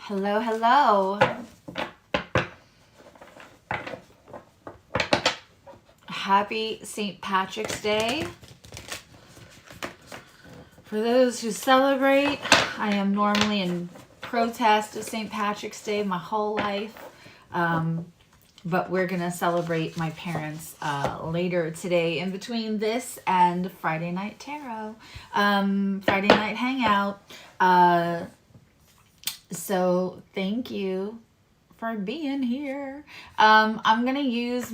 Hello, hello. Happy St. Patrick's Day. For those who celebrate, I am normally in protest of St. Patrick's Day my whole life. But we're going to celebrate my parents later today in between this and Friday Night Tarot. Friday Night Hangout. So thank you for being here. I'm going to use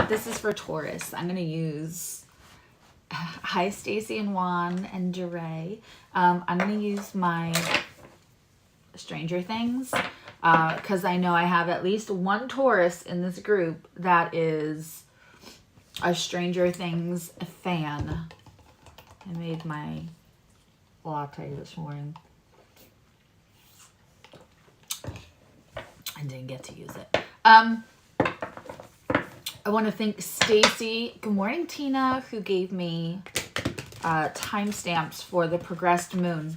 this is for Taurus. I'm going to use, hi Stacy and Juan and Jeray. I'm going to use my Stranger Things because I know I have at least one Taurus in this group that is a Stranger Things fan. I made my latte this morning. I didn't get to use it. I want to thank Stacy. Good morning, Tina, who gave me timestamps for the progressed moon.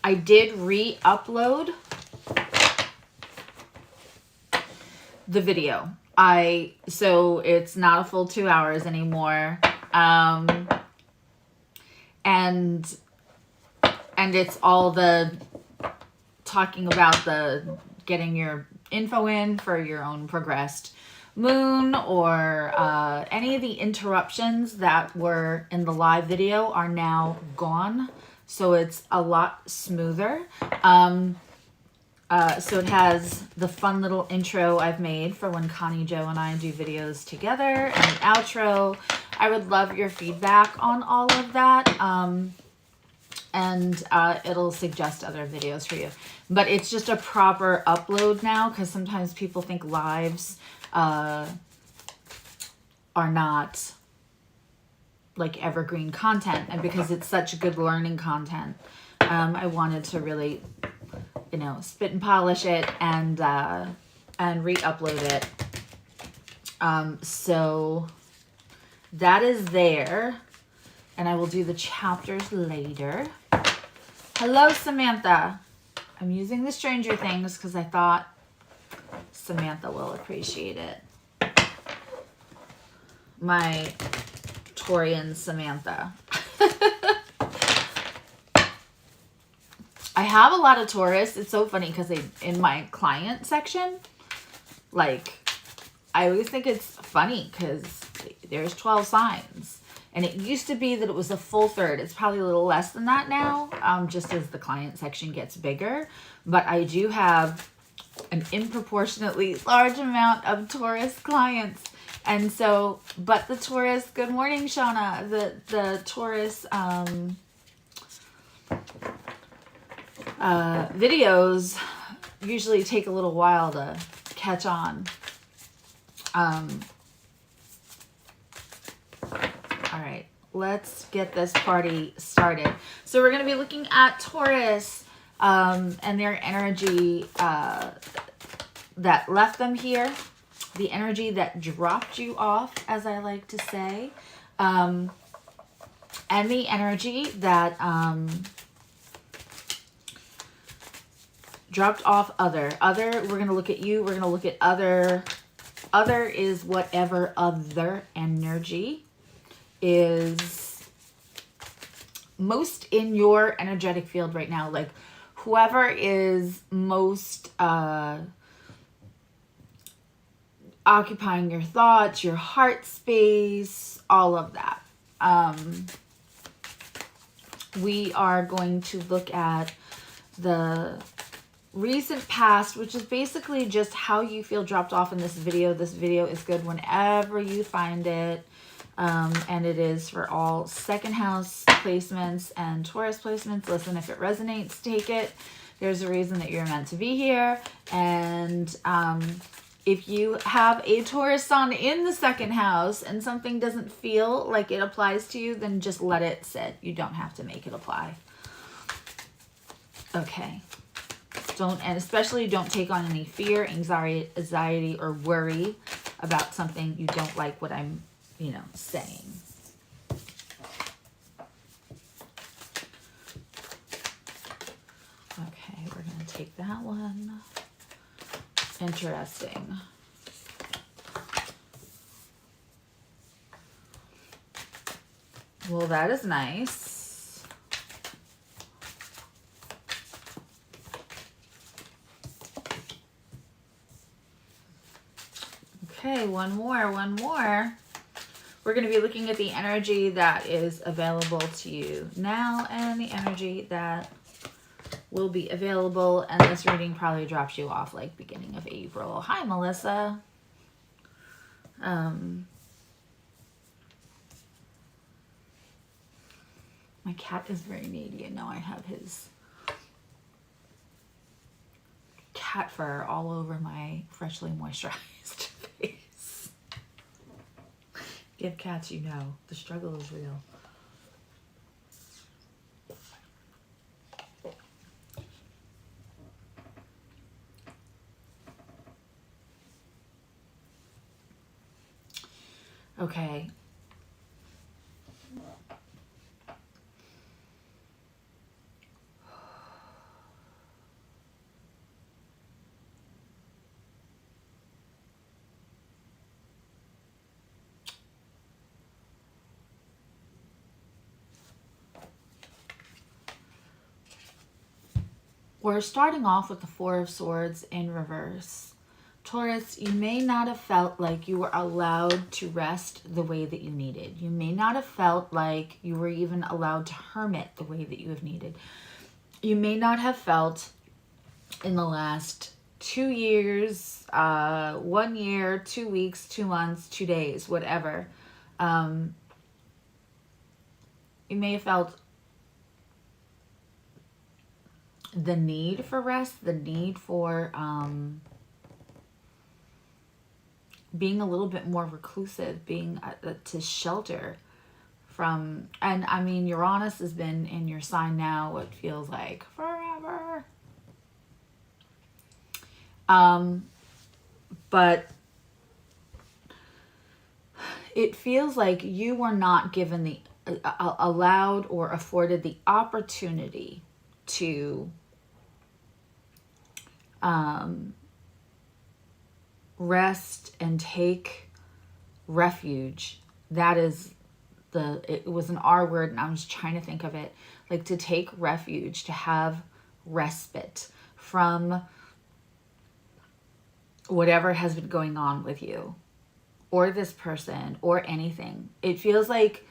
I did re-upload the video. So it's not a full 2 hours anymore. And it's all the talking about the getting your info in for your own progressed moon, or any of the interruptions that were in the live video are now gone. So it's a lot smoother. So it has the fun little intro I've made for when Connie, Joe, and I do videos together, and the outro. I would love your feedback on all of that. And it'll suggest other videos for you. But it's just a proper upload now, because sometimes people think lives are not like evergreen content. And because it's such good learning content, I wanted to really, spit and polish it and re-upload it. So that is there. And I will do the chapters later. Hello, Samantha. I'm using the Stranger Things because I thought Samantha will appreciate it. My Taurian Samantha. I have a lot of Taurus. It's so funny because in my client section, like, I always think it's funny because there's 12 signs. And it used to be that it was a full third. It's probably a little less than that now, just as the client section gets bigger. But I do have an disproportionately large amount of Taurus clients. And so, but the Taurus, good morning, Shauna. The Taurus videos usually take a little while to catch on. All right, let's get this party started. So we're going to be looking at Taurus and their energy that left them here, the energy that dropped you off, as I like to say, and the energy that dropped off other. We're going to look at you. We're going to look at other. Other is whatever other energy is most in your energetic field right now. Like whoever is most occupying your thoughts, your heart space, all of that. We are going to look at the recent past, which is basically just how you feel dropped off in this video. This video is good whenever you find it. And it is for all second house placements and Taurus placements. Listen, if it resonates, take it. There's a reason that you're meant to be here. And if you have a Taurus sun in the second house and something doesn't feel like it applies to you, then just let it sit. You don't have to make it apply. Okay. And especially don't take on any fear, anxiety, or worry about something you don't like what I'm saying. Okay, take that one. Interesting. Well, that is nice. Okay, one more. We're going to be looking at the energy that is available to you now and the energy that will be available. And this reading probably drops you off like beginning of April. Hi, Melissa. My cat is very needy, and now I have his cat fur all over my freshly moisturized face. Give cats, you know, the struggle is real. Okay. We're starting off with the Four of Swords in reverse. Taurus, you may not have felt like you were allowed to rest the way that you needed. You may not have felt like you were even allowed to hermit the way that you have needed. You may not have felt in the last 2 years, 1 year, 2 weeks, 2 months, 2 days, whatever. You may have felt the need for rest, the need for being a little bit more reclusive, being to shelter from, and I mean, Uranus has been in your sign now, what feels like forever. But it feels like you were not given the, allowed or afforded the opportunity to rest and take refuge. That is it was an R word, and I'm just trying to think of it, like to take refuge, to have respite from whatever has been going on with you or this person or anything. It feels like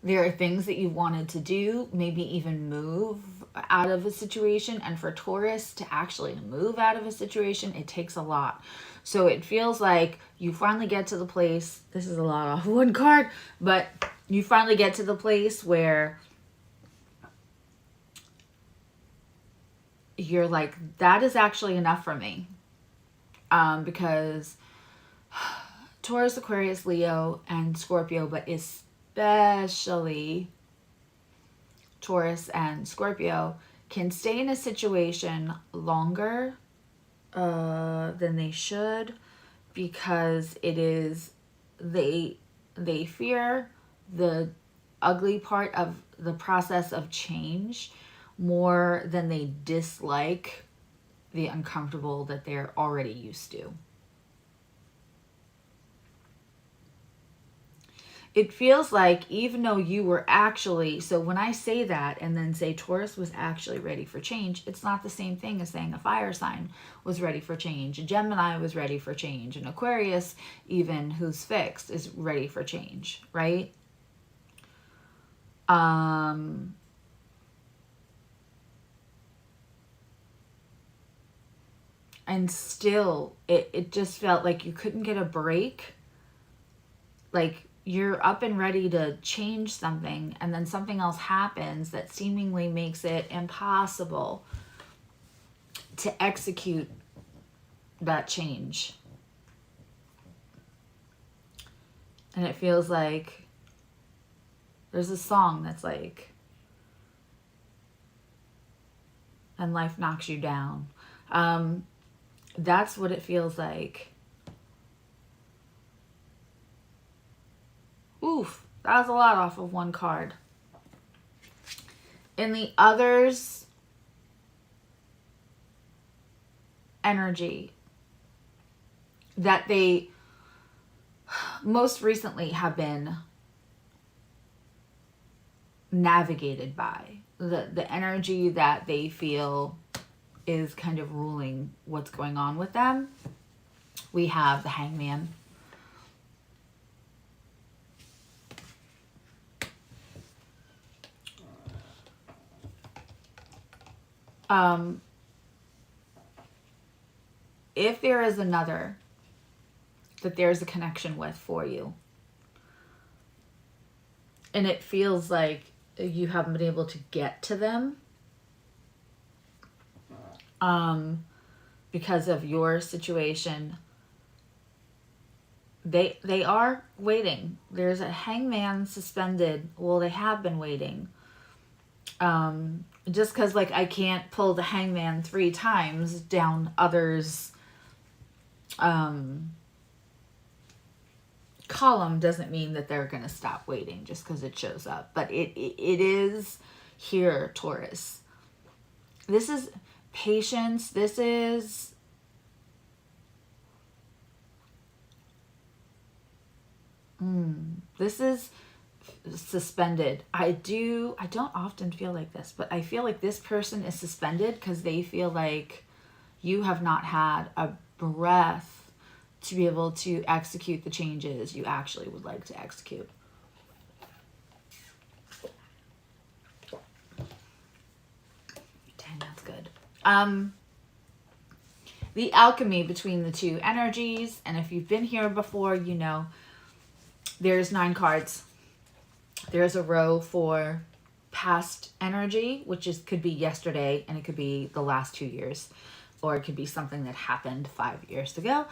there are things that you wanted to do, maybe even move out of a situation. And for Taurus to actually move out of a situation, it takes a lot. So it feels like you finally get to the place, this is a lot off one card, but you finally get to the place where you're like, that is actually enough for me. Because Taurus, Aquarius, Leo, and Scorpio, but especially Taurus and Scorpio, can stay in a situation longer than they should, because it is, they fear the ugly part of the process of change more than they dislike the uncomfortable that they're already used to. It feels like even though you were actually, so when I say that and then say Taurus was actually ready for change, it's not the same thing as saying a fire sign was ready for change. A Gemini was ready for change. An Aquarius, even who's fixed, is ready for change, right? And still, it just felt like you couldn't get a break. Like, you're up and ready to change something, and then something else happens that seemingly makes it impossible to execute that change. And it feels like there's a song that's like, and life knocks you down. That's what it feels like. Oof, that was a lot off of one card. In the others, energy that they most recently have been navigated by, the energy that they feel is kind of ruling what's going on with them. We have the Hangman. If there is another that there's a connection with for you, and it feels like you haven't been able to get to them because of your situation, they are waiting. There's a Hangman suspended. Well, they have been waiting. Just because, like, I can't pull the Hangman 3 times down others' column doesn't mean that they're going to stop waiting just because it shows up. But it is here, Taurus. This is patience. This is suspended. I don't often feel like this, but I feel like this person is suspended because they feel like you have not had a breath to be able to execute the changes you actually would like to execute. Dang, that's good. The alchemy between the two energies, and if you've been here before, you know there's 9 cards. There's a row for past energy, which could be yesterday, and it could be the last 2 years, or it could be something that happened 5 years ago.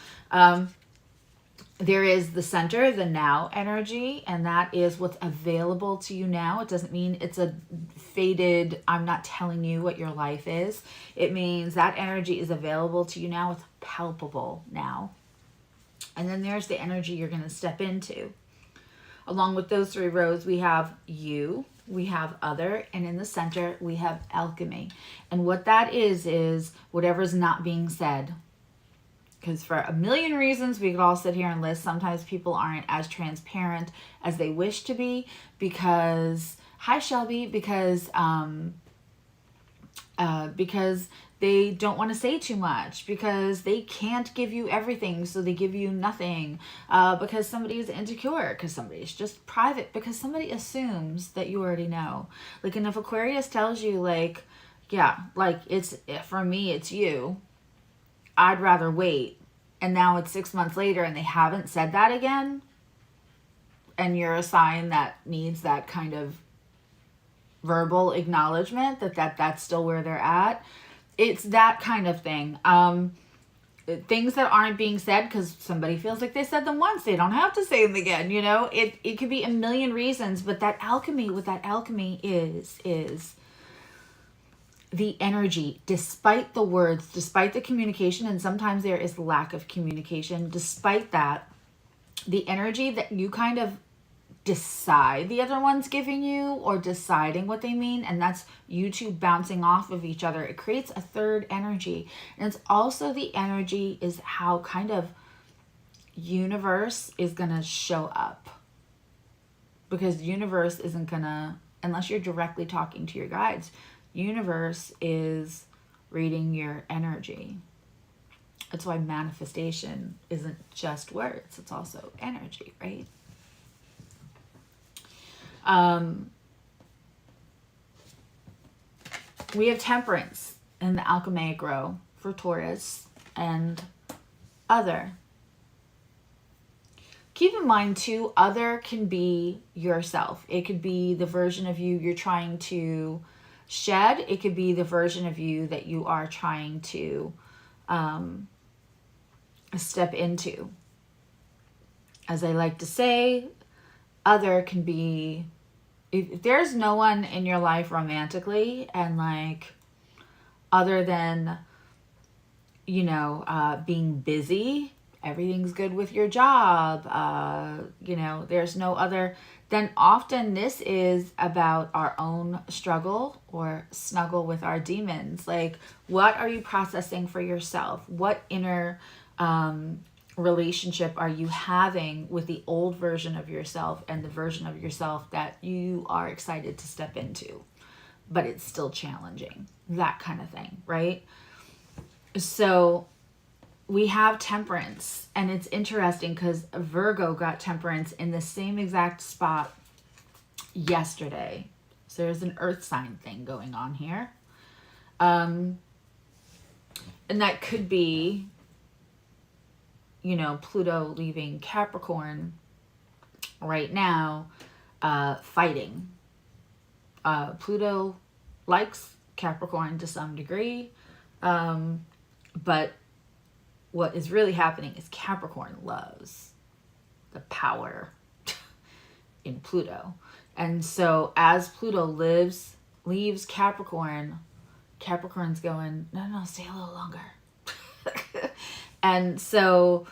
There is the center, the now energy, and that is what's available to you now. It doesn't mean it's a faded, I'm not telling you what your life is. It means that energy is available to you now. It's palpable now. And then there's the energy you're going to step into. Along with those 3 rows, we have you, we have other, and in the center, we have alchemy. And what that is whatever's not being said. Because for a million reasons, we could all sit here and list. Sometimes people aren't as transparent as they wish to be because, hi Shelby, because they don't want to say too much, because they can't give you everything, so they give you nothing, because somebody is insecure, because somebody is just private, because somebody assumes that you already know. Like, and if Aquarius tells you, like, yeah, like, it's, for me, it's you, I'd rather wait, and now it's 6 months later and they haven't said that again, and you're a sign that needs that kind of verbal acknowledgement that's still where they're at. It's that kind of thing. Things that aren't being said because somebody feels like they said them once, they don't have to say them again, you know. It could be a million reasons, but that alchemy, what that alchemy is the energy, despite the words, despite the communication, and sometimes there is lack of communication, despite that, the energy that you kind of decide the other one's giving you, or deciding what they mean, and that's you two bouncing off of each other. It creates a third energy. And it's also the energy is how kind of universe is gonna show up, because universe isn't gonna, unless you're directly talking to your guides, universe is reading your energy. That's why manifestation isn't just words, it's also energy, right? We have temperance in the alchemaic row for Taurus and other. Keep in mind too, other can be yourself. It could be the version of you you're trying to shed. It could be the version of you that you are trying to step into. As I like to say, other can be, if there's no one in your life romantically, and like, other than, you know, being busy, everything's good with your job, you know, there's no other, then often this is about our own struggle or snuggle with our demons. Like, what are you processing for yourself? What inner relationship are you having with the old version of yourself and the version of yourself that you are excited to step into, but it's still challenging? That kind of thing, right? So we have Temperance, and it's interesting because Virgo got Temperance in the same exact spot yesterday. So there's an earth sign thing going on here. And that could be, you know, Pluto leaving Capricorn right now, fighting. Pluto likes Capricorn to some degree, but what is really happening is Capricorn loves the power in Pluto. And so as Pluto leaves Capricorn, Capricorn's going, no, stay a little longer. And so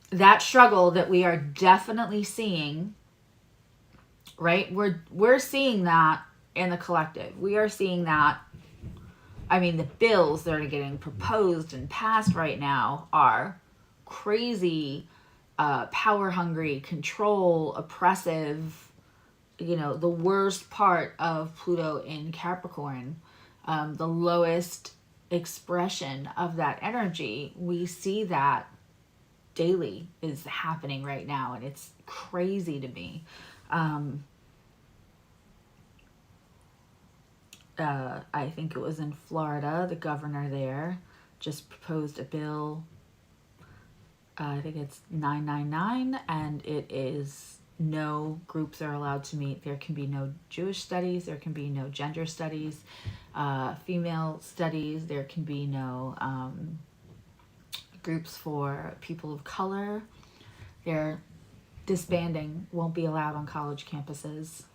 that struggle that we are definitely seeing, right? We're seeing that in the collective. We are seeing that. I mean, the bills that are getting proposed and passed right now are crazy, power hungry, control, oppressive, you know, the worst part of Pluto in Capricorn, the lowest expression of that energy. We see that daily is happening right now, and it's crazy to me. I think it was in Florida, the governor there just proposed a bill. I think it's 999, and it is no groups are allowed to meet. There can be no Jewish studies. There can be no gender studies, female studies. There can be no groups for people of color. They're disbanding, won't be allowed on college campuses.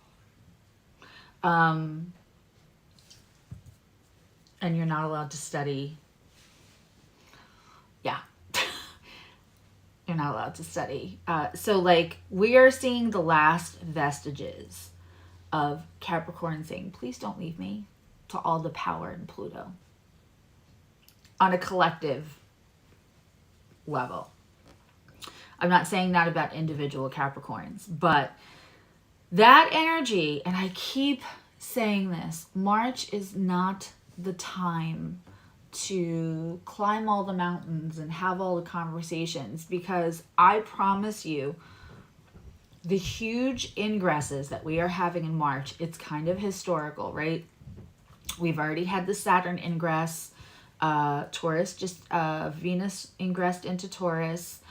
And you're not allowed to study. Yeah. You're not allowed to study. So like, we are seeing the last vestiges of Capricorn saying, please don't leave me, to all the power in Pluto on a collective level. I'm not saying that about individual Capricorns, but that energy, and I keep saying this, March is not the time to climb all the mountains and have all the conversations, because I promise you, the huge ingresses that we are having in March, it's kind of historical, right? We've already had the Saturn ingress, Taurus, Venus ingressed into Taurus,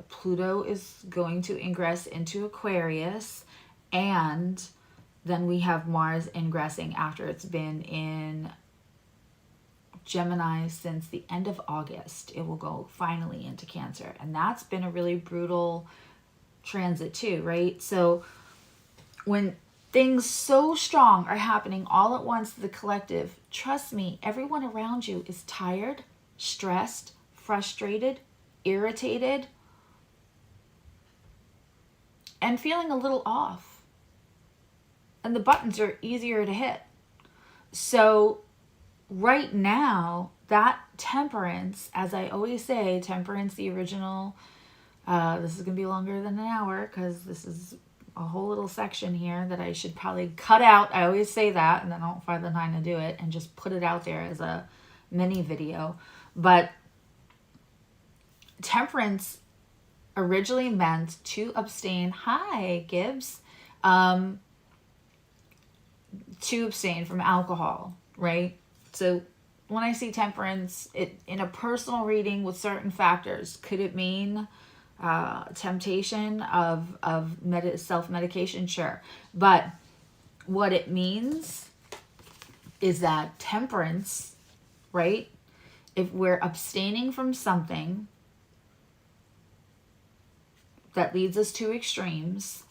Pluto is going to ingress into Aquarius, and then we have Mars ingressing after it's been in Gemini since the end of August. It will go finally into Cancer. And that's been a really brutal transit too, right? So when things so strong are happening all at once to the collective, trust me, everyone around you is tired, stressed, frustrated, irritated, and feeling a little off. And the buttons are easier to hit. So right now, that Temperance, as I always say, Temperance, the original, this is going to be longer than an hour because this is a whole little section here that I should probably cut out. I always say that, and then I don't find the time to do it, and just put it out there as a mini video. But Temperance originally meant to abstain. Hi, Gibbs. To abstain from alcohol, right? So when I see Temperance, it in a personal reading with certain factors, could it mean temptation of self-medication? Sure. But what it means is that Temperance, right? If we're abstaining from something that leads us to extremes,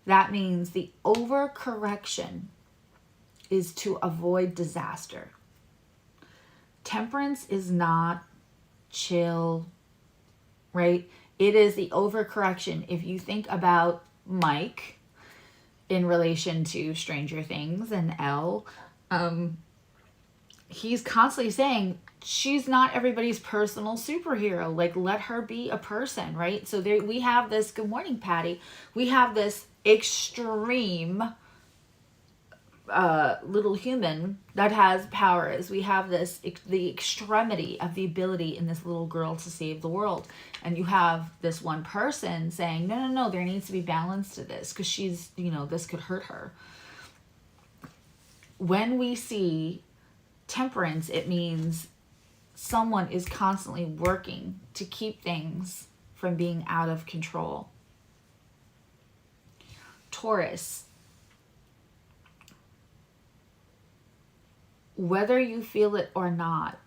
that means the overcorrection is to avoid disaster. Temperance is not chill, right? It is the overcorrection. If you think about Mike, in relation to Stranger Things and Elle, he's constantly saying she's not everybody's personal superhero. Like, let her be a person, right? So there we have this, good morning, Patty. We have this extreme little human that has powers. We have this, the extremity of the ability in this little girl to save the world. And you have this one person saying, no, no, no, there needs to be balance to this because she's, you know, this could hurt her. When we see temperance, it means someone is constantly working to keep things from being out of control. Taurus, whether you feel it or not,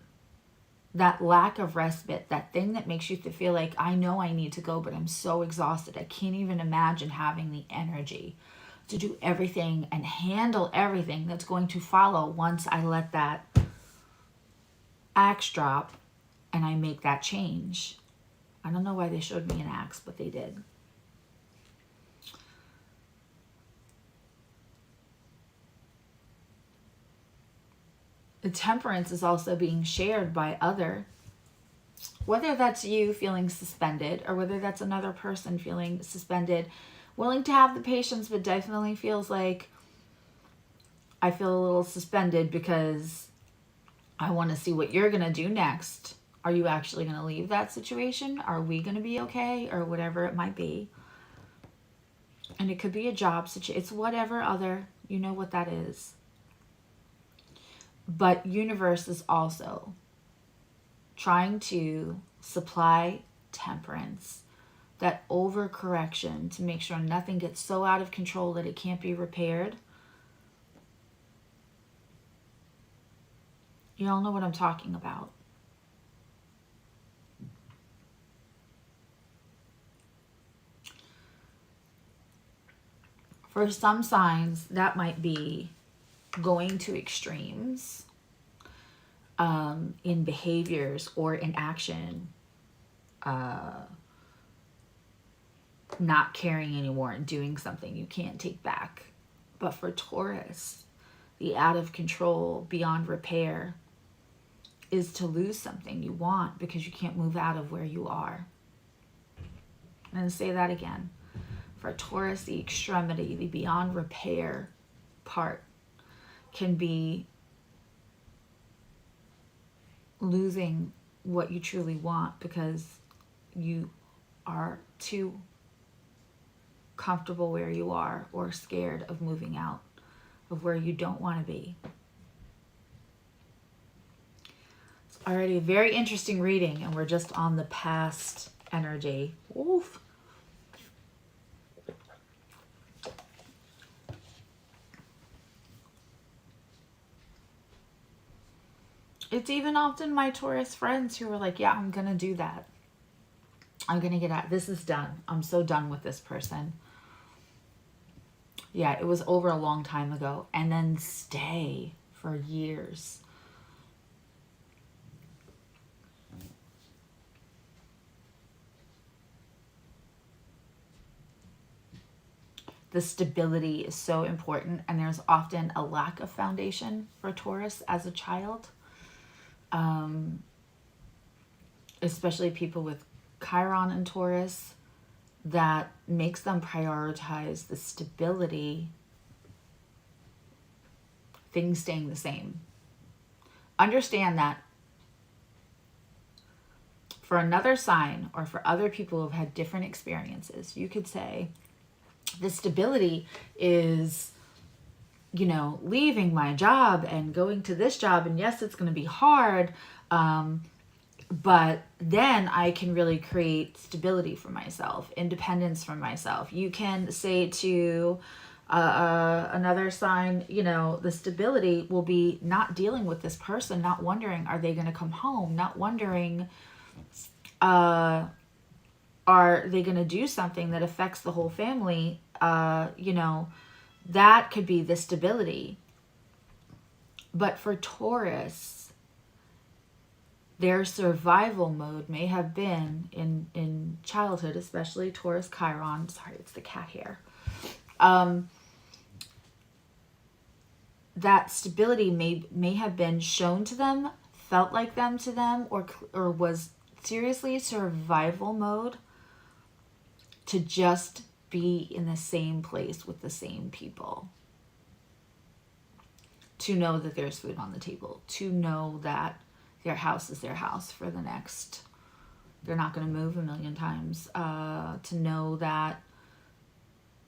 that lack of respite, that thing that makes you feel like, I know I need to go, but I'm so exhausted. I can't even imagine having the energy to do everything and handle everything that's going to follow once I let that axe drop and I make that change. I don't know why they showed me an axe, but they did. The temperance is also being shared by other, whether that's you feeling suspended or whether that's another person feeling suspended, willing to have the patience, but definitely feels like, I feel a little suspended because I want to see what you're going to do next. Are you actually going to leave that situation? Are we going to be okay? Or whatever it might be. And it could be a job situation. It's whatever other, you know what that is. But universe is also trying to supply temperance, that overcorrection to make sure nothing gets so out of control that it can't be repaired. You all know what I'm talking about. For some signs, that might be going to extremes in behaviors or in action, not caring anymore and doing something you can't take back. But for Taurus, the out of control, beyond repair, is to lose something you want because you can't move out of where you are. I'm going to say that again. For Taurus, the extremity, the beyond repair part can be losing what you truly want because you are too comfortable where you are or scared of moving out of where you don't want to be. It's already a very interesting reading, and we're just on the past energy. Oof. It's even often my Taurus friends who are like, yeah, I'm going to do that. I'm going to get out. This is done. I'm so done with this person. Yeah, it was over a long time ago. And then stay for years. The stability is so important. And there's often a lack of foundation for Taurus as a child. Especially people with Chiron and Taurus, that makes them prioritize the stability, things staying the same. Understand that for another sign or for other people who've had different experiences, you could say the stability is, you know, leaving my job and going to this job, and yes, it's going to be hard, but then I can really create stability for myself, independence for myself. You can say to another sign, you know, the stability will be not dealing with this person, not wondering, are they going to come home? Not wondering, are they going to do something that affects the whole family? You know, that could be the stability. But for Taurus, their survival mode may have been in childhood, especially Taurus Chiron. Sorry, it's the cat hair. that stability may have been shown to them, felt like them to them, or was seriously survival mode to just be in the same place with the same people. To know that there's food on the table. To know that their house is their house for the next... They're not going to move a million times. To know that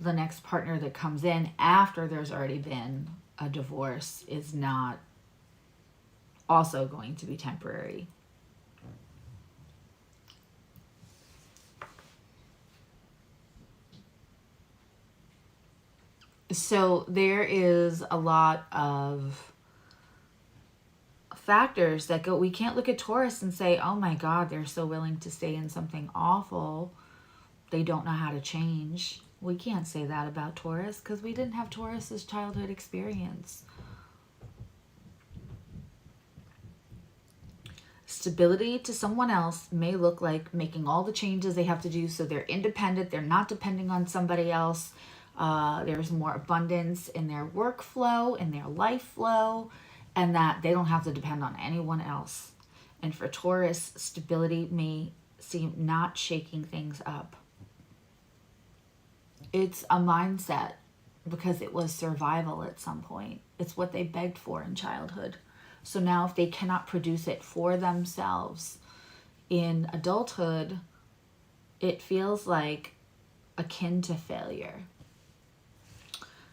the next partner that comes in after there's already been a divorce is not also going to be temporary. So there is a lot of factors that go... We can't look at Taurus and say, oh my God, they're so willing to stay in something awful. They don't know how to change. We can't say that about Taurus because we didn't have Taurus's childhood experience. Stability to someone else may look like making all the changes they have to do so they're independent, they're not depending on somebody else. There's more abundance in their workflow, in their life flow, and that they don't have to depend on anyone else. And for Taurus, stability may seem not shaking things up. It's a mindset because it was survival at some point. It's what they begged for in childhood. So now if they cannot produce it for themselves in adulthood, it feels like akin to failure.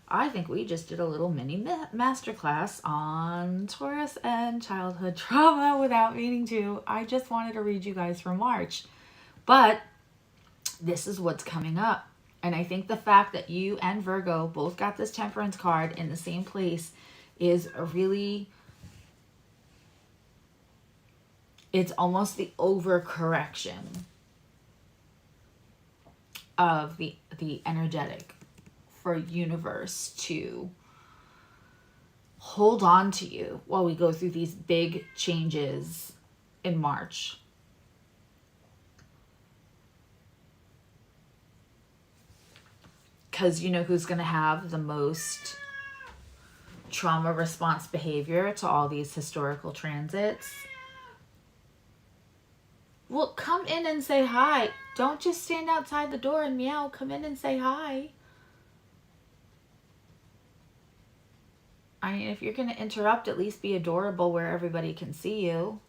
I think we just did a little mini masterclass on Taurus and childhood trauma without meaning to. I just wanted to read you guys from March. But this is what's coming up. And I think the fact that you and Virgo both got this Temperance card in the same place is a really... It's almost the overcorrection of the energetic for universe to hold on to you while we go through these big changes in March. Because you know who's going to have the most trauma response behavior to all these historical transits? Well, come in and say hi. Don't just stand outside the door and meow. Come in and say hi. I mean, if you're going to interrupt, at least be adorable where everybody can see you.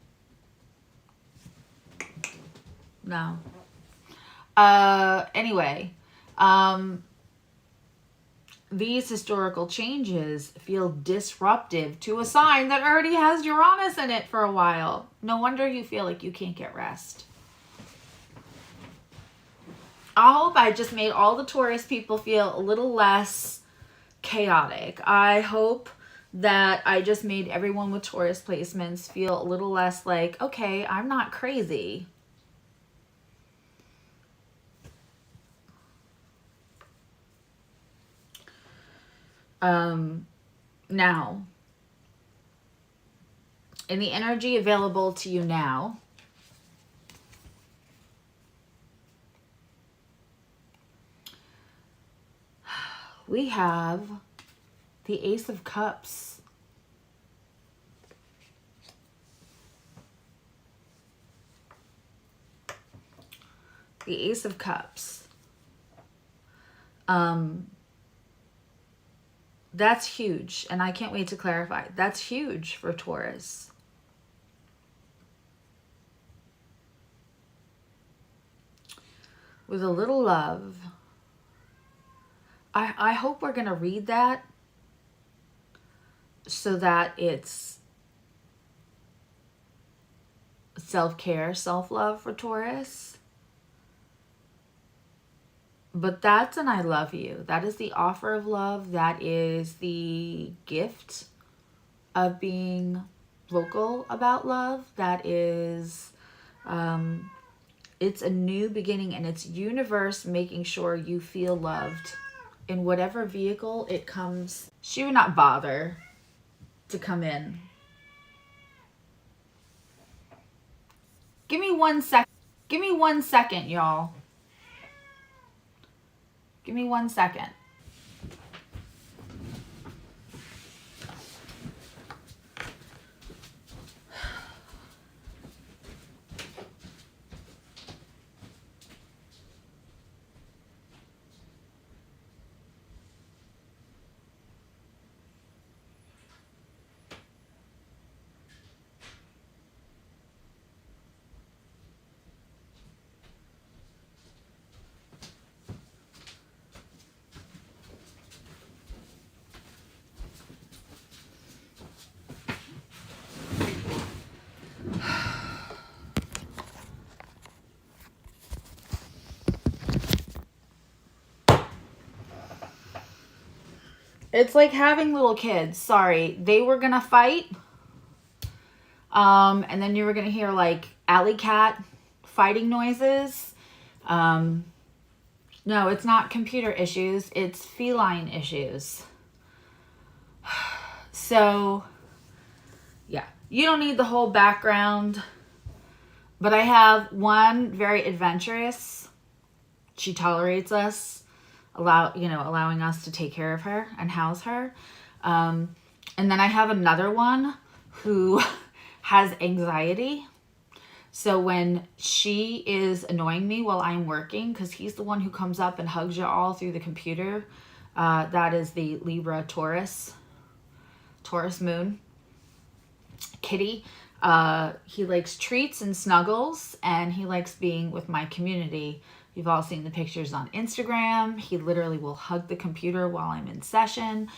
No. Anyway, these historical changes feel disruptive to a sign that already has Uranus in it for a while. No wonder you feel like you can't get rest. I hope I just made all the Taurus people feel a little less chaotic. I hope that I just made everyone with Taurus placements feel a little less like, okay, I'm not crazy. Now, in the energy available to you now, we have the Ace of Cups. The Ace of Cups. That's huge, and I can't wait to clarify. That's huge for Taurus. With a little love. I hope we're going to read that so that it's self-care, self-love for Taurus. But that's an I love you. That is the offer of love. That is the gift of being vocal about love. That is, it's a new beginning, and it's universe making sure you feel loved in whatever vehicle it comes. She would not bother to come in. Give me 1 second. Give me 1 second, y'all. Give me 1 second. It's like having little kids. Sorry. They were going to fight. And then you were going to hear like alley cat fighting noises. No, it's not computer issues. It's feline issues. So, yeah. You don't need the whole background. But I have one very adventurous. She tolerates us, allowing us to take care of her and house her. And then I have another one who has anxiety. So when she is annoying me while I'm working, because he's the one who comes up and hugs you all through the computer, that is the Libra Taurus moon. Kitty. He likes treats and snuggles, and he likes being with my community. You've all seen the pictures on Instagram. He literally will hug the computer while I'm in session.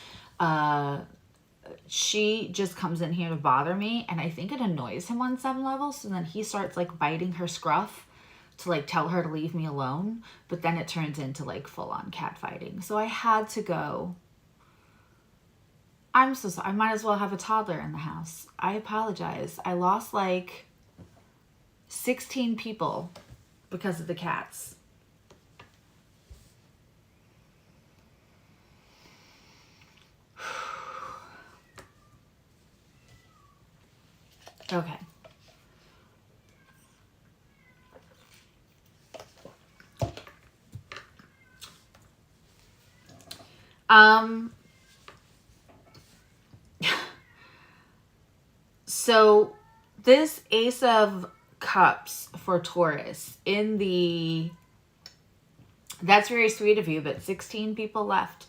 She just comes in here to bother me, and I think it annoys him on some level. So then he starts like biting her scruff to like tell her to leave me alone. But then it turns into like full on cat fighting. So I had to go. I'm so sorry. I might as well have a toddler in the house. I apologize. I lost like 16 people because of the cats. Okay. So this Ace of Cups for Taurus that's very sweet of you, but 16 people left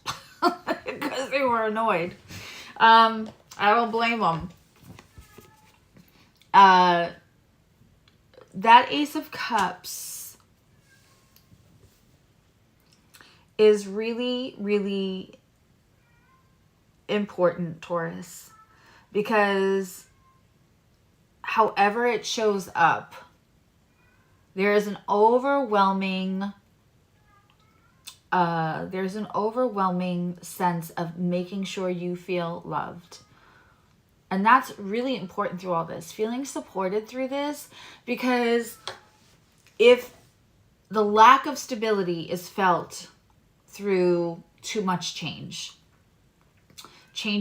because they were annoyed. I don't blame them. That Ace of Cups is really, really important, Taurus, because however it shows up, there is an overwhelming sense of making sure you feel loved. And that's really important through all this, feeling supported through this, because if the lack of stability is felt through too much change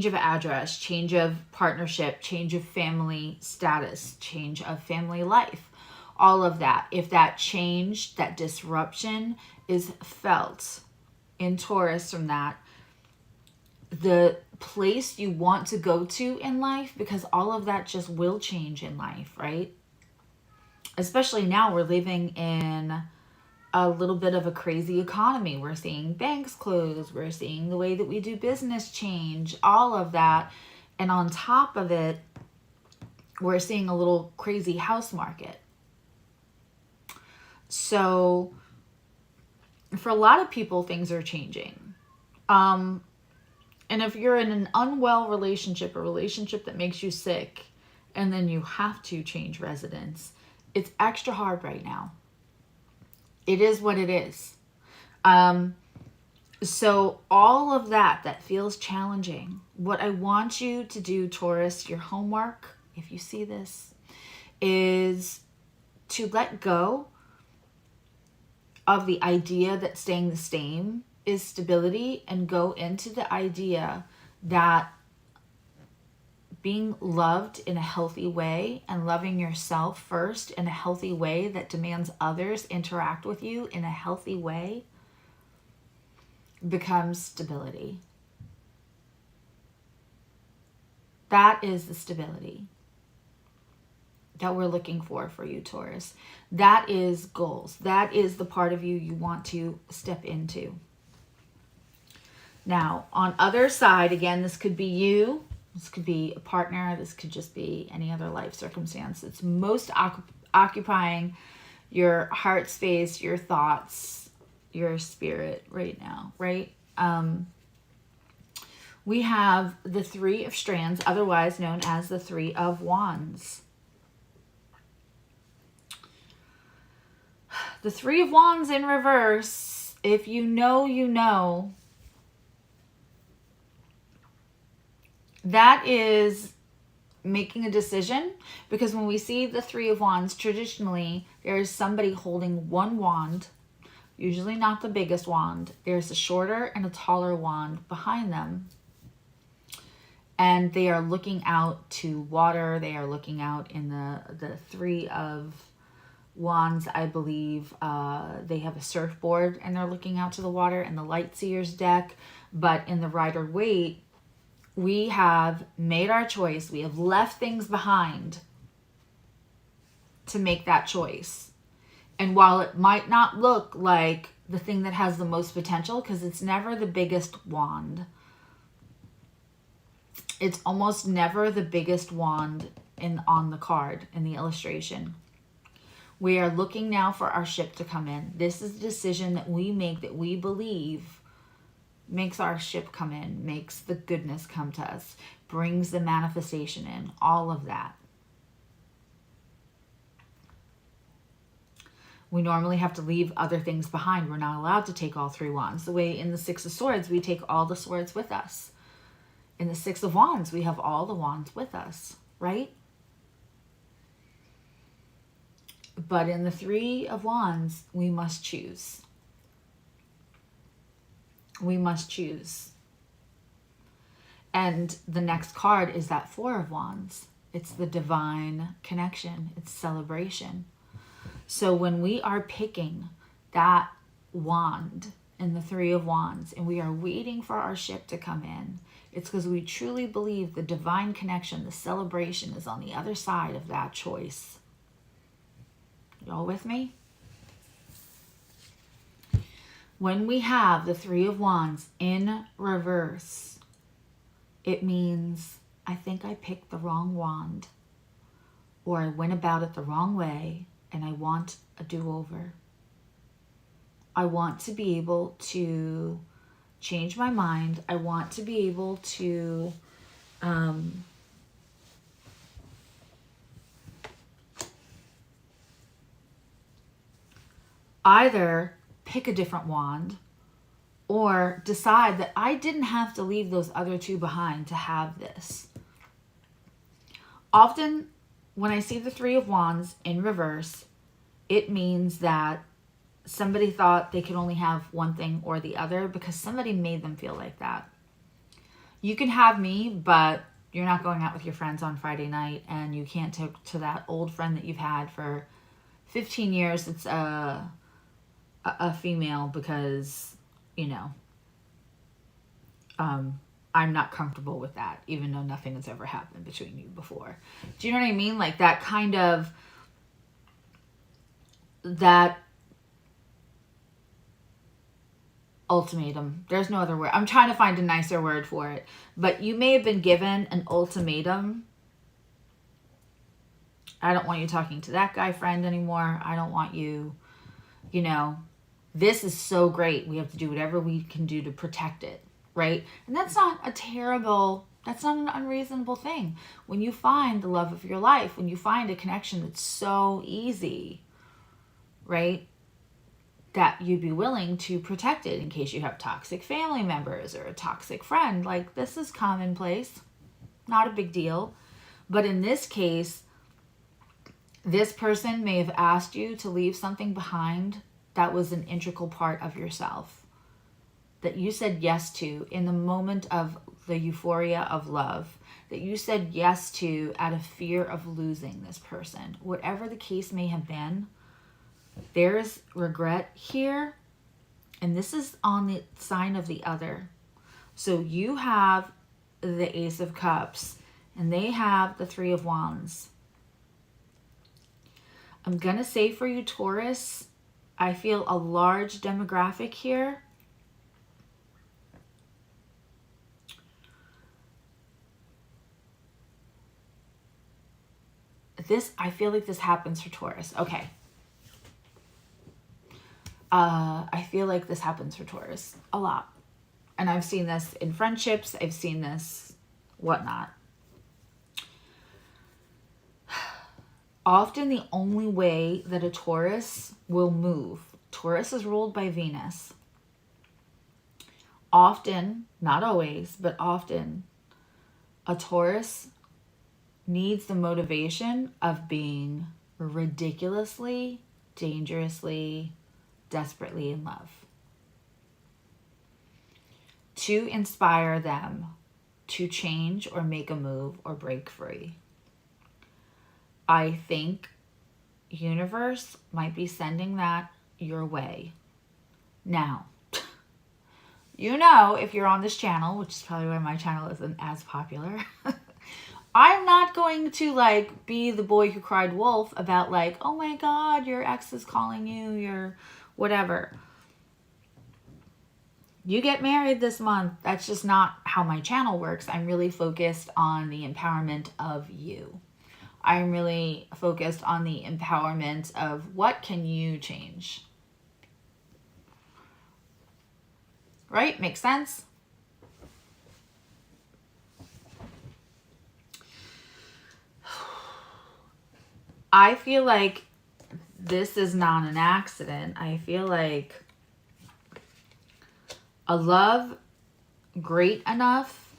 of address, change of partnership, change of family status, change of family life, all of that, if that change, that disruption is felt in Taurus from that, the place you want to go to in life, because all of that just will change in life, right? Especially now we're living in a little bit of a crazy economy. We're seeing banks close. We're seeing the way that we do business change, all of that. And on top of it, we're seeing a little crazy house market. So for a lot of people, things are changing. And if you're in an unwell relationship, a relationship that makes you sick, and then you have to change residence, it's extra hard right now. It is what it is. So all of that feels challenging. What I want you to do, Taurus, your homework, if you see this, is to let go of the idea that staying the same is stability, and go into the idea that being loved in a healthy way and loving yourself first in a healthy way that demands others interact with you in a healthy way becomes stability. That is the stability that we're looking for you, Taurus. That is goals. That is the part of you want to step into. Now, on other side, again, this could be you. This could be a partner. This could just be any other life circumstance. It's most occupying your heart space, your thoughts, your spirit right now, right? We have the Three of Strands, otherwise known as the Three of Wands. The Three of Wands in reverse, if you know, you know. that is making a decision, because when we see the Three of Wands, traditionally there is somebody holding one wand, usually not the biggest wand. There's a shorter and a taller wand behind them, and they are looking out to water. They are looking out in the Three of Wands, I believe. They have a surfboard and they're looking out to the water, and the Light Seer's deck. But in the Rider-Waite, we have made our choice. We have left things behind to make that choice. And while it might not look like the thing that has the most potential, because it's never the biggest wand, it's almost never the biggest wand on the card, in the illustration. We are looking now for our ship to come in. This is a decision that we make, that we believe makes our ship come in, makes the goodness come to us, brings the manifestation in, all of that. We normally have to leave other things behind. We're not allowed to take all three wands. The way in the Six of Swords, we take all the swords with us. In the Six of Wands, we have all the wands with us, right? But in the Three of Wands, we must choose. We must choose. And the next card is that Four of Wands. It's the divine connection. It's celebration. So when we are picking that wand in the Three of Wands, and we are waiting for our ship to come in, it's because we truly believe the divine connection, the celebration, is on the other side of that choice. Y'all with me? When we have the Three of Wands in reverse, it means I think I picked the wrong wand, or I went about it the wrong way, and I want a do-over. I want to be able to change my mind. I want to be able to either pick a different wand or decide that I didn't have to leave those other two behind to have this. Often when I see the Three of Wands in reverse, it means that somebody thought they could only have one thing or the other because somebody made them feel like that. You can have me, but you're not going out with your friends on Friday night, and you can't talk to that old friend that you've had for 15 years. It's a female because, you know, I'm not comfortable with that, even though nothing has ever happened between you before. Do you know what I mean? Like that kind of, that ultimatum. There's no other word. I'm trying to find a nicer word for it. But you may have been given an ultimatum. I don't want you talking to that guy friend anymore. I don't want you, you know, this is so great. We have to do whatever we can do to protect it, right? And that's not a terrible, that's not an unreasonable thing. When you find the love of your life, when you find a connection that's so easy, right, that you'd be willing to protect it in case you have toxic family members or a toxic friend. Like, this is commonplace, not a big deal. But in this case, this person may have asked you to leave something behind that was an integral part of yourself, that you said yes to in the moment of the euphoria of love, that you said yes to out of fear of losing this person. Whatever the case may have been, there's regret here, and this is on the sign of the other. So you have the Ace of Cups, and they have the Three of Wands. I'm going to say for you, Taurus, I feel a large demographic here. I feel like this happens for Taurus. Okay. I feel like this happens for Taurus a lot. And I've seen this in friendships. I've seen this whatnot. Often the only way that a Taurus will move, Taurus is ruled by Venus. Often, not always, but often, a Taurus needs the motivation of being ridiculously, dangerously, desperately in love to inspire them to change or make a move or break free. I think universe might be sending that your way. Now, you know, if you're on this channel, which is probably why my channel isn't as popular, I'm not going to like be the boy who cried wolf about like, oh my God, your ex is calling you, your whatever. You get married this month. That's just not how my channel works. I'm really focused on the empowerment of you. I'm really focused on the empowerment of what can you change. Right? Makes sense? I feel like this is not an accident. I feel like a love great enough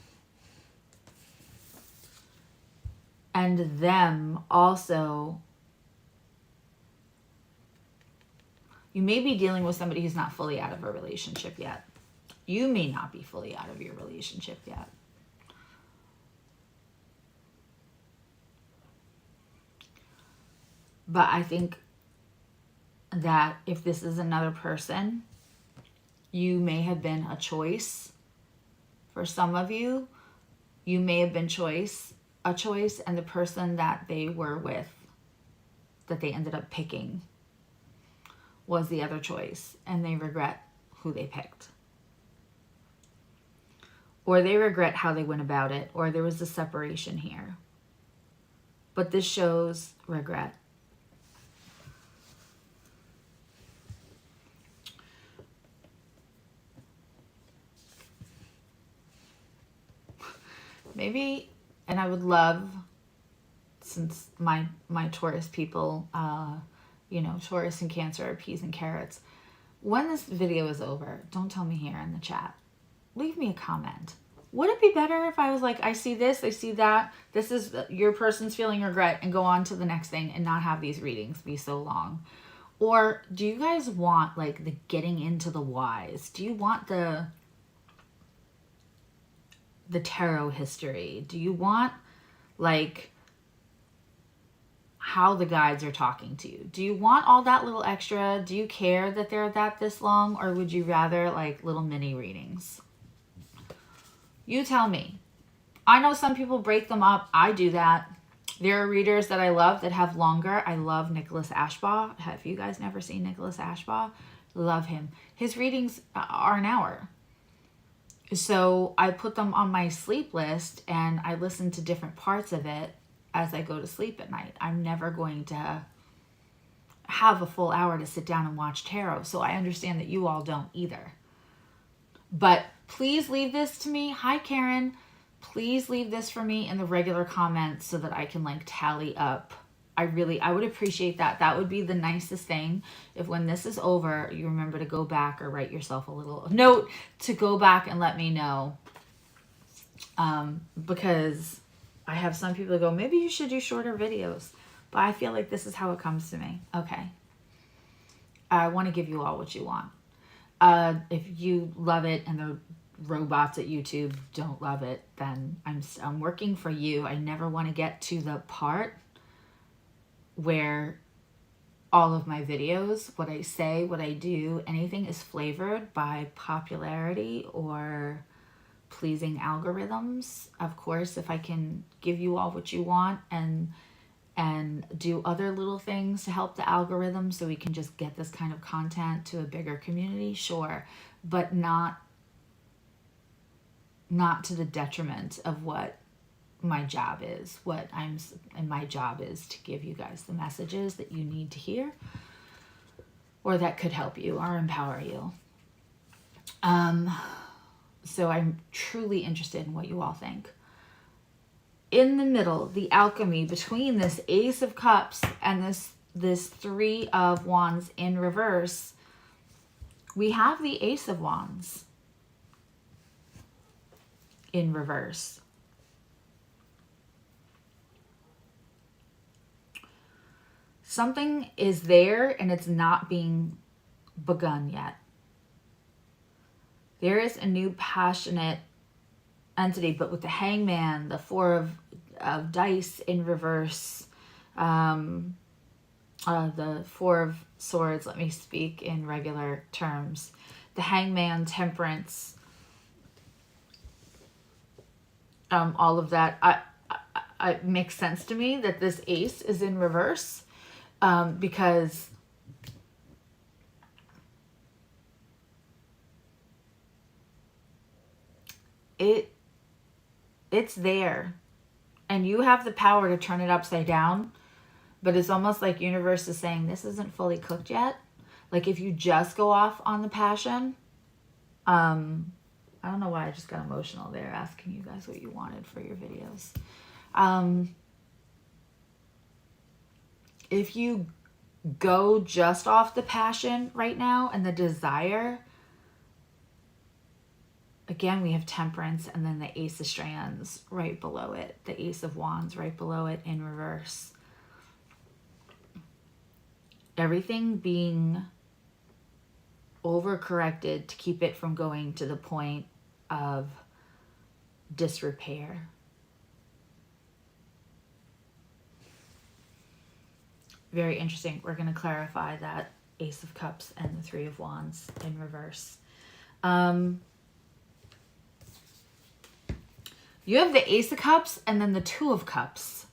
and them also. You may be dealing with somebody who's not fully out of a relationship yet. You may not be fully out of your relationship yet. But I think that if this is another person, you may have been a choice. For some of you, you may have been a choice, and the person that they were with, that they ended up picking, was the other choice, and they regret who they picked. Or they regret how they went about it, or there was a separation here. But this shows regret. Maybe, and I would love, since my Taurus people, you know, Taurus and Cancer are peas and carrots. When this video is over, don't tell me here in the chat. Leave me a comment. Would it be better if I was like, I see this, I see that, this is your person's feeling regret, and go on to the next thing and not have these readings be so long? Or do you guys want like the getting into the whys? Do you want the tarot history? Do you want like how the guides are talking to you? Do you want all that little extra? Do you care that they're this long? Or would you rather like little mini readings? You tell me. I know some people break them up. I do that. There are readers that I love that have longer. I love Nicholas Ashbaugh. Have you guys never seen Nicholas Ashbaugh? Love him. His readings are an hour. So I put them on my sleep list and I listen to different parts of it as I go to sleep at night. I'm never going to have a full hour to sit down and watch tarot. So I understand that you all don't either. But please leave this to me. Hi, Karen. Please leave this for me in the regular comments so that I can like tally up. I would appreciate that. That would be the nicest thing if when this is over, you remember to go back or write yourself a little note to go back and let me know. Because I have some people that go, maybe you should do shorter videos. But I feel like this is how it comes to me. Okay. I want to give you all what you want. If you love it and the robots at YouTube don't love it, then I'm working for you. I never want to get to the part where all of my videos, what I say, what I do, anything is flavored by popularity or pleasing algorithms. Of course, if I can give you all what you want and do other little things to help the algorithm so we can just get this kind of content to a bigger community, sure, but not to the detriment of what my job is. And my job is to give you guys the messages that you need to hear or that could help you or empower you. So I'm truly interested in what you all think. In the middle, the alchemy between this Ace of Cups and this Three of Wands in reverse, we have the Ace of Wands in reverse. Something is there and it's not being begun yet. There is a new passionate entity, but with the Hangman, the Four of Dice in reverse, the Four of Swords, let me speak in regular terms, the Hangman, Temperance, all of that. It makes sense to me that this Ace is in reverse, because it's there and you have the power to turn it upside down, but it's almost like universe is saying this isn't fully cooked yet. Like if you just go off on the passion, I don't know why I just got emotional there asking you guys what you wanted for your videos. If you go just off the passion right now and the desire, again, we have Temperance and then the Ace of Strands right below it. The Ace of Wands right below it in reverse. Everything being overcorrected to keep it from going to the point of disrepair. Very interesting. We're going to clarify that Ace of Cups and the Three of Wands in reverse. You have the Ace of Cups and then the Two of Cups.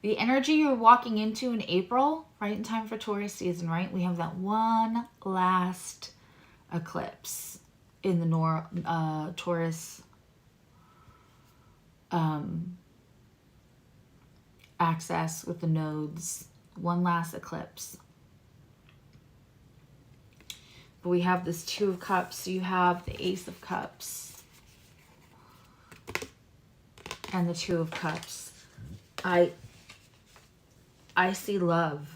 The energy you're walking into in April, right in time for Taurus season, right? We have that one last eclipse in the Taurus axis with the nodes. One last eclipse. But we have this Two of Cups. So you have the Ace of Cups and the Two of Cups. I see love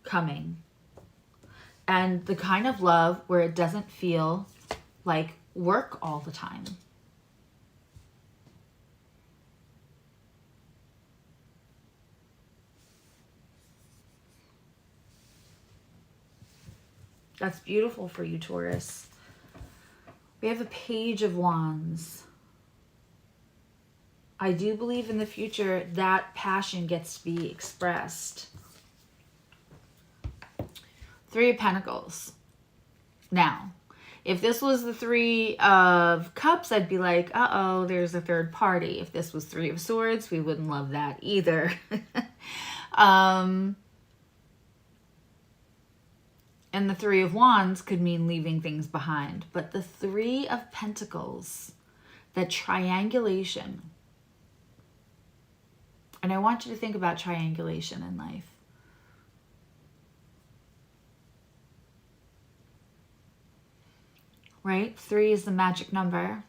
coming. And the kind of love where it doesn't feel like work all the time. That's beautiful for you, Taurus. We have a Page of Wands. I do believe in the future that passion gets to be expressed. Three of Pentacles. Now, if this was the Three of Cups, I'd be like, uh-oh, there's a third party. If this was Three of Swords, we wouldn't love that either. And the Three of Wands could mean leaving things behind. But the Three of Pentacles, that triangulation. And I want you to think about triangulation in life. Right? 3 is the magic number.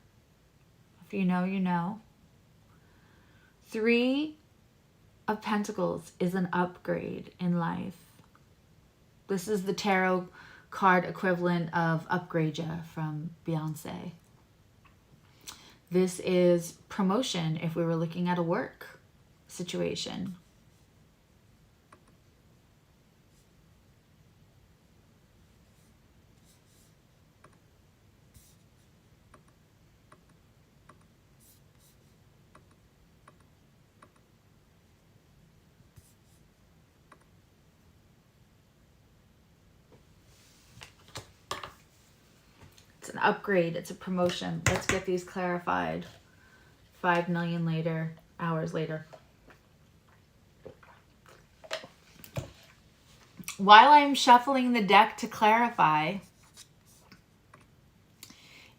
If you know, you know. 3 of Pentacles is an upgrade in life. This is the tarot card equivalent of Upgrade Ya from Beyonce. This is promotion if we were looking at a work situation. It's an upgrade. It's a promotion. Let's get these clarified. 5 million later, hours later. While I'm shuffling the deck to clarify,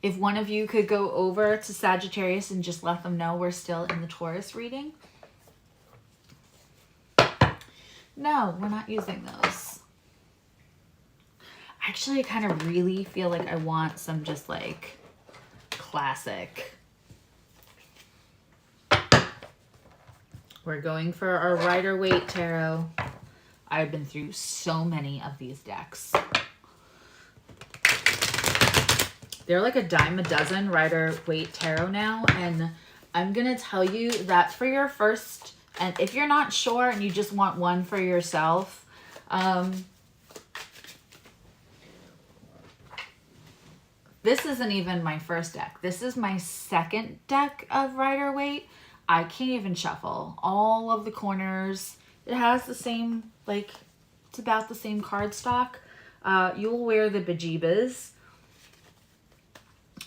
if one of you could go over to Sagittarius and just let them know we're still in the Taurus reading. No, we're not using those. Actually, I kind of really feel like I want some just like classic. We're going for our Rider-Waite Tarot. I've been through so many of these decks. They're like a dime a dozen Rider-Waite Tarot now. And I'm going to tell you that for your first And if you're not sure and you just want one for yourself, this isn't even my first deck. This is my second deck of Rider-Waite. I can't even shuffle all of the corners. It has the same, like, it's about the same cardstock. You'll wear the bejeebas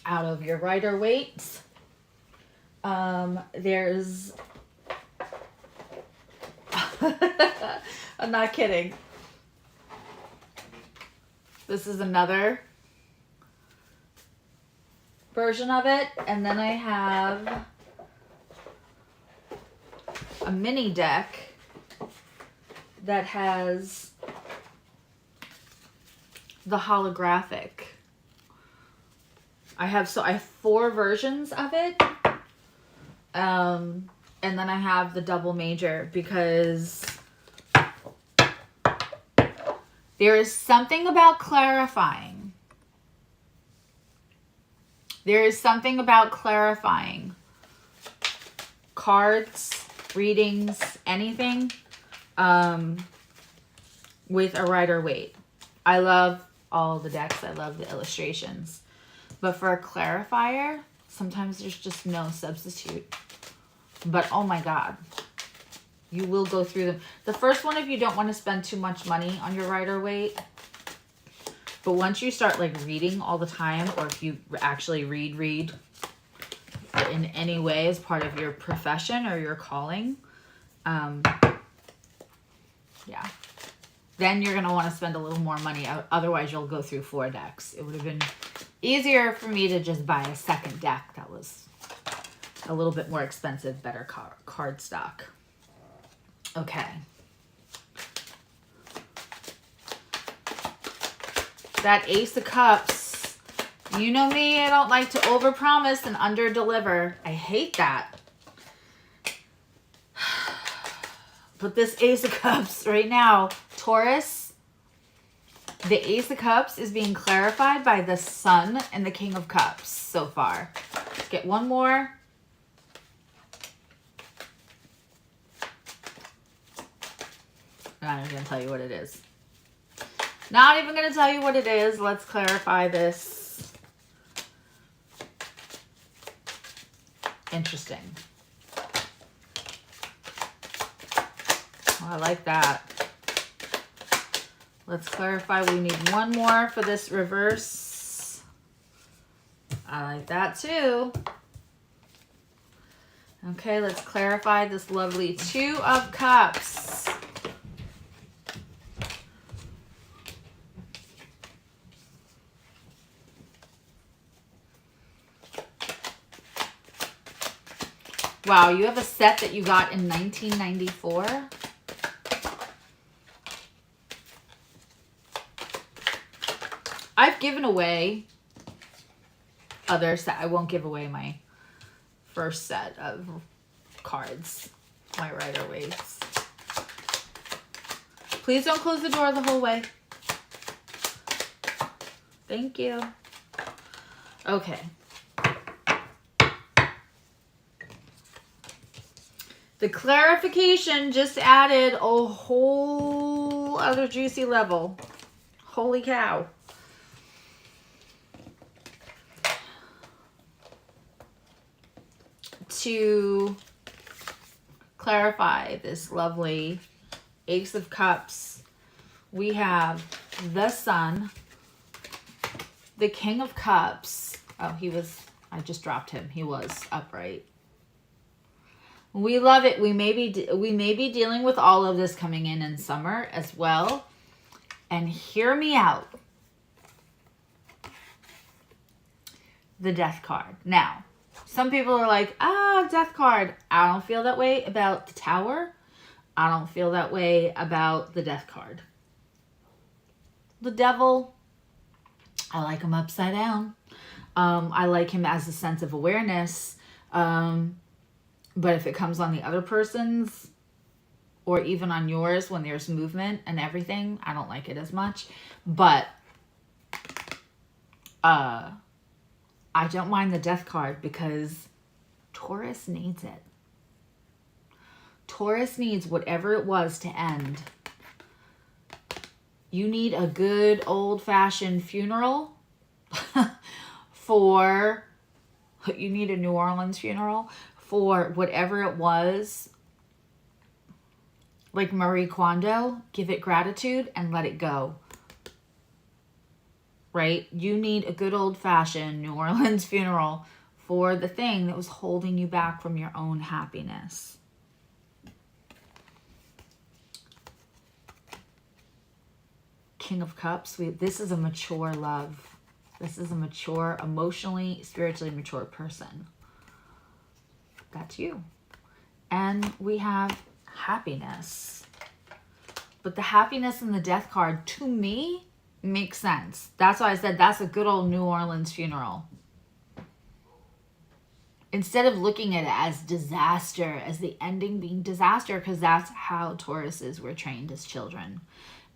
out of your Rider-Waites. There's, I'm not kidding. This is another version of it. And then I have a mini deck that has the holographic. I have 4 versions of it. And then I have the double major because there is something about clarifying. There is something about clarifying cards, readings, anything with a Rider-Waite. I love all the decks. I love the illustrations. But for a clarifier, sometimes there's just no substitute. But oh my God, you will go through them. The first one, if you don't want to spend too much money on your Rider-Waite. But once you start like reading all the time, or if you actually read in any way as part of your profession or your calling, yeah, then you're going to want to spend a little more money. Otherwise, you'll go through 4 decks. It would have been easier for me to just buy a second deck that was a little bit more expensive, better card stock. Okay. That Ace of Cups. You know me, I don't like to overpromise and underdeliver. I hate that. But this Ace of Cups right now, Taurus, the Ace of Cups is being clarified by the Sun and the King of Cups so far. Let's get one more. I'm not even going to tell you what it is. Not even going to tell you what it is. Let's clarify this. Interesting. Oh, I like that. Let's clarify. We need one more for this reverse. I like that too. Okay, let's clarify this lovely 2 of Cups. Wow, you have a set that you got in 1994? I've given away other set. I won't give away my first set of cards, my Rider-Waites. Please don't close the door the whole way. Thank you. Okay. The clarification just added a whole other juicy level. Holy cow. To clarify this lovely Ace of Cups, we have the Sun, the King of Cups. Oh, I just dropped him. He was upright. We love it. We may be dealing with all of this coming in summer as well. And hear me out. The Death card. Now, some people are like, Death card. I don't feel that way about the Tower. I don't feel that way about the Death card. The Devil, I like him upside down. I like him as a sense of awareness. But if it comes on the other person's, or even on yours when there's movement and everything, I don't like it as much. But I don't mind the Death card because Taurus needs it. Taurus needs whatever it was to end. You need a good old-fashioned funeral for, you need a New Orleans funeral for whatever it was. Like Marie Kondo, give it gratitude and let it go. Right? You need a good old-fashioned New Orleans funeral for the thing that was holding you back from your own happiness. King of Cups, this is a mature love. This is a mature, emotionally, spiritually mature person. That's you. And we have happiness. But the happiness in the death card, to me, makes sense. That's why I said that's a good old New Orleans funeral. Instead of looking at it as disaster, as the ending being disaster, because that's how Tauruses were trained as children.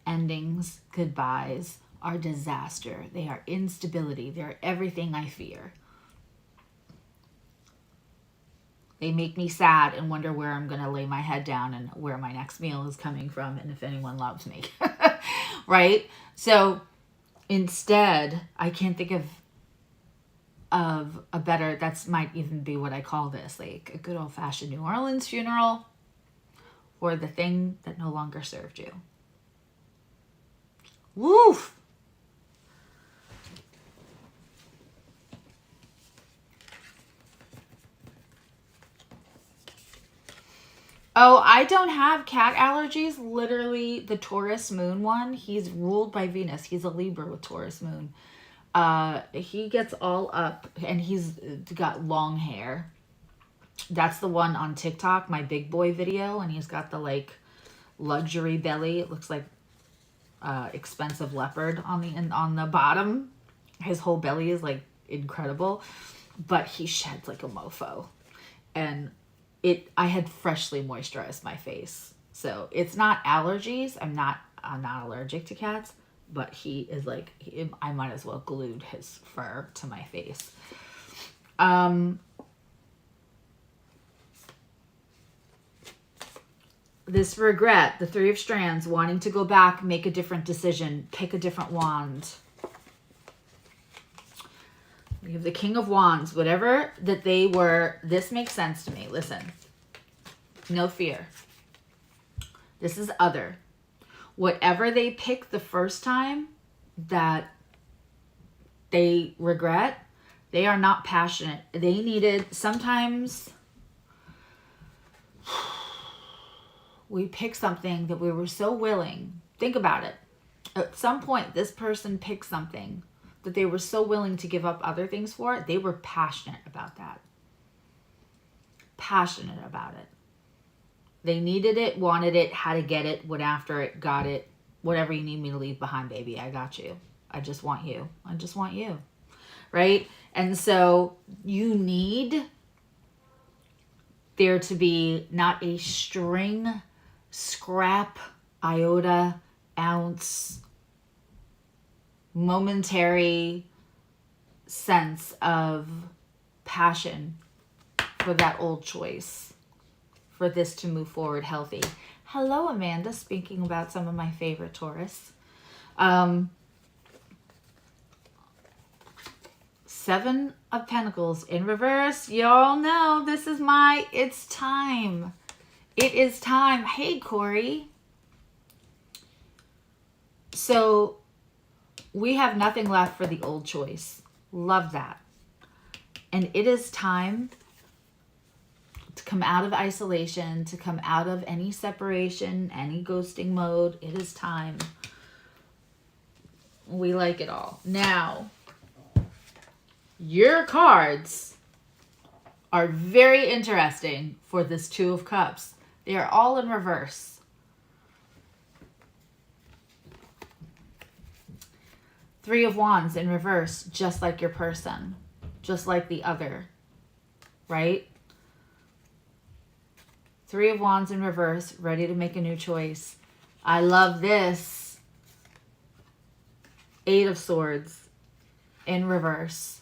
Endings, goodbyes are disaster. They are instability. They're everything I fear. They make me sad and wonder where I'm going to lay my head down and where my next meal is coming from and if anyone loves me. Right? So instead, I can't think of a better, that's might even be what I call this, like a good old-fashioned New Orleans funeral for the thing that no longer served you. Woof! Oh, I don't have cat allergies. Literally, the Taurus moon one, he's ruled by Venus. He's a Libra with Taurus moon. He gets all up and he's got long hair. That's the one on TikTok, my big boy video. And he's got the like luxury belly. It looks like expensive leopard on the bottom. His whole belly is like incredible, but he sheds like a mofo. And I had freshly moisturized my face. So it's not allergies. I'm not allergic to cats, but he is like, I might as well glued his fur to my face. This regret, the Three of Strands, wanting to go back, make a different decision, pick a different wand. We have the King of Wands, whatever that they were. This makes sense to me. Listen, no fear. This is other. Whatever they picked the first time that they regret, they are not passionate. They needed, sometimes we pick something that we were so willing. Think about it. At some point, this person picked something that they were so willing to give up other things for. They were passionate about that. Passionate about it. They needed it, wanted it, had to get it, went after it, got it. Whatever you need me to leave behind, baby, I got you. I just want you. I just want you. Right? And so you need there to be not a string, scrap, iota, ounce, momentary sense of passion for that old choice, for this to move forward healthy. Hello, Amanda, speaking about some of my favorite Taurus. Seven of Pentacles in reverse. Y'all know this is it's time. It is time. Hey, Corey. So we have nothing left for the old choice. Love that. And it is time to come out of isolation, to come out of any separation, any ghosting mode. It is time. We like it all. Now, your cards are very interesting for this Two of Cups. They are all in reverse. Three of Wands in reverse, just like your person, just like the other, right? Three of Wands in reverse, ready to make a new choice. I love this. Eight of Swords in reverse.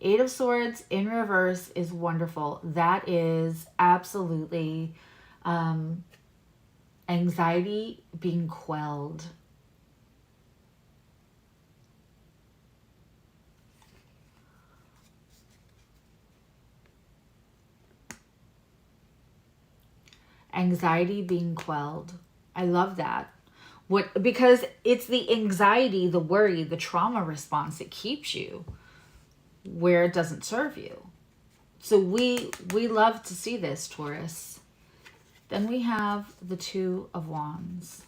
Eight of Swords in reverse is wonderful. That is absolutely anxiety being quelled. Anxiety being quelled. I love that. Because it's the anxiety, the worry, the trauma response that keeps you where it doesn't serve you. So we love to see this, Taurus. Then we have the Two of Wands.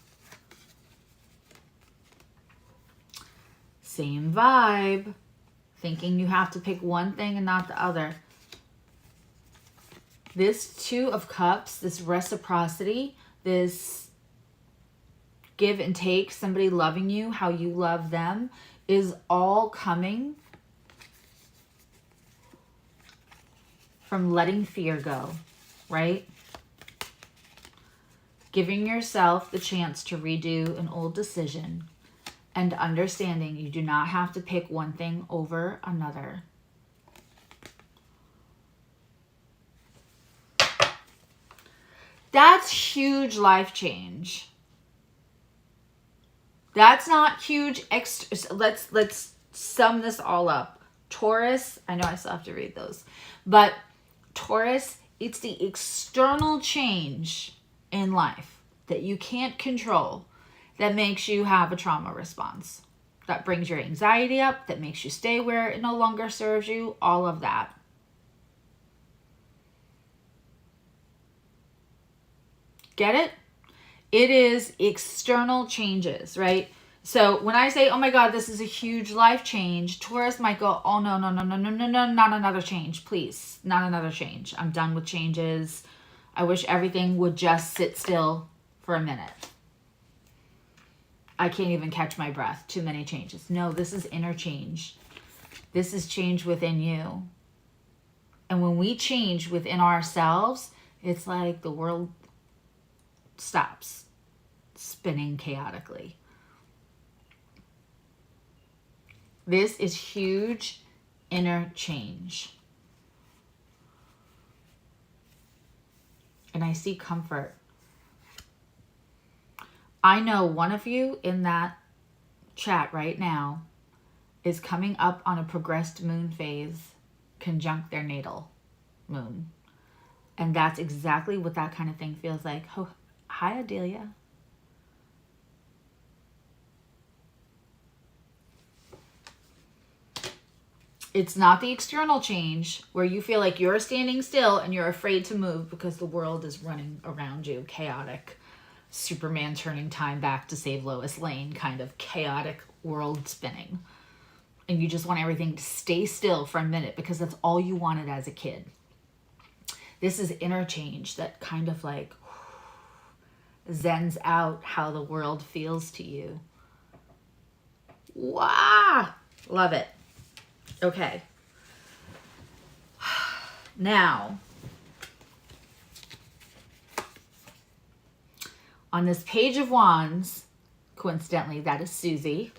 Same vibe. Thinking you have to pick one thing and not the other. This Two of Cups, this reciprocity, this give and take, somebody loving you how you love them, is all coming from letting fear go, right? Giving yourself the chance to redo an old decision and understanding you do not have to pick one thing over another. That's huge life change. That's not huge. Let's sum this all up. Taurus, I know I still have to read those, but Taurus, it's the external change in life that you can't control that makes you have a trauma response. That brings your anxiety up, that makes you stay where it no longer serves you, all of that. Get it? It is external changes, right? So when I say, oh my God, this is a huge life change, Taurus might go, oh no, no, no, no, no, no, no, not another change, please. Not another change. I'm done with changes. I wish everything would just sit still for a minute. I can't even catch my breath. Too many changes. No, this is inner change. This is change within you. And when we change within ourselves, it's like the world stops spinning chaotically. This is huge inner change. And I see comfort. I know one of you in that chat right now is coming up on a progressed moon phase conjunct their natal moon. And that's exactly what that kind of thing feels like. Oh, hi, Adelia. It's not the external change where you feel like you're standing still and you're afraid to move because the world is running around you. Chaotic. Superman turning time back to save Lois Lane kind of chaotic world spinning. And you just want everything to stay still for a minute because that's all you wanted as a kid. This is inner change that kind of like zens out how the world feels to you. Wow! Love it. Okay. Now, on this Page of Wands, coincidentally, that is Suzzy.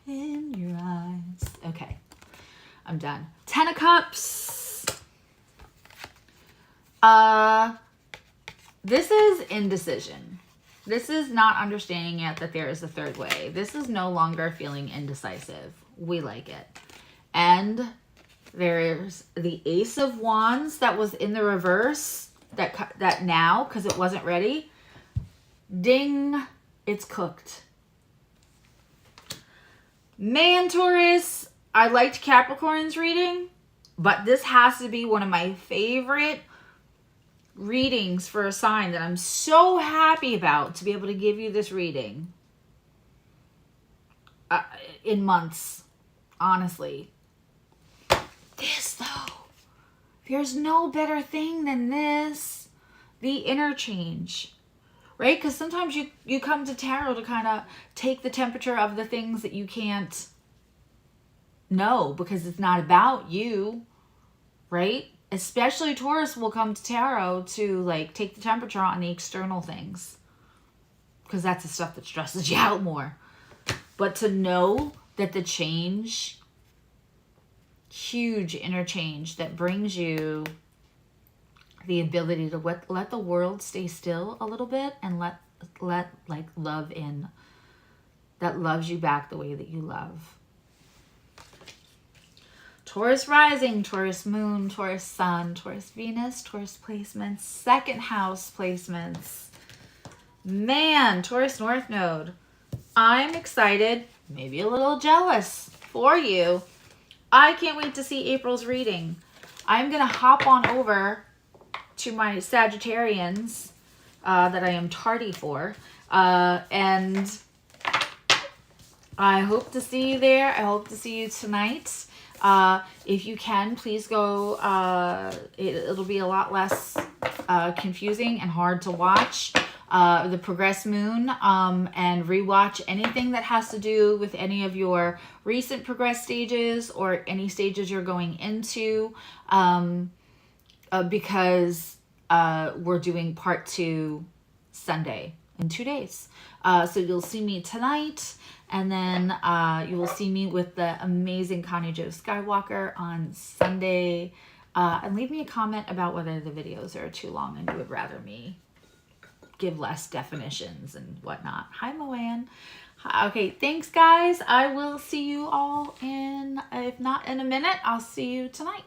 In your eyes. Okay, I'm done. Ten of Cups. This is indecision. This is not understanding yet that there is a third way. This is no longer feeling indecisive. We like it. And there's the Ace of Wands that was in the reverse. That now, because it wasn't ready. Ding. It's cooked. Man, Taurus, I liked Capricorn's reading, but this has to be one of my favorite readings for a sign that I'm so happy about to be able to give you this reading in months, honestly. This, though, there's no better thing than this. The interchange, right? Because sometimes you come to tarot to kind of take the temperature of the things that you can't know because it's not about you, right? Especially Taurus will come to tarot to like take the temperature on the external things because that's the stuff that stresses you out more. But to know that the change, huge inner change that brings you the ability to let the world stay still a little bit and let like love in, that loves you back the way that you love. Taurus rising, Taurus moon, Taurus sun, Taurus Venus, Taurus placements, second house placements. Man, Taurus North Node. I'm excited, maybe a little jealous for you. I can't wait to see April's reading. I'm going to hop on over to my Sagittarians that I am tardy for. And I hope to see you there. I hope to see you tonight. If you can, please go. It'll be a lot less confusing and hard to watch. The progress moon, and rewatch anything that has to do with any of your recent progress stages or any stages you're going into, because we're doing part 2 Sunday in 2 days. So you'll see me tonight, and then you will see me with the amazing Connie Jo Skywalker on Sunday. And leave me a comment about whether the videos are too long and you would rather me give less definitions and whatnot. Hi, Moanne. Okay, thanks, guys. I will see you all in, if not in a minute, I'll see you tonight.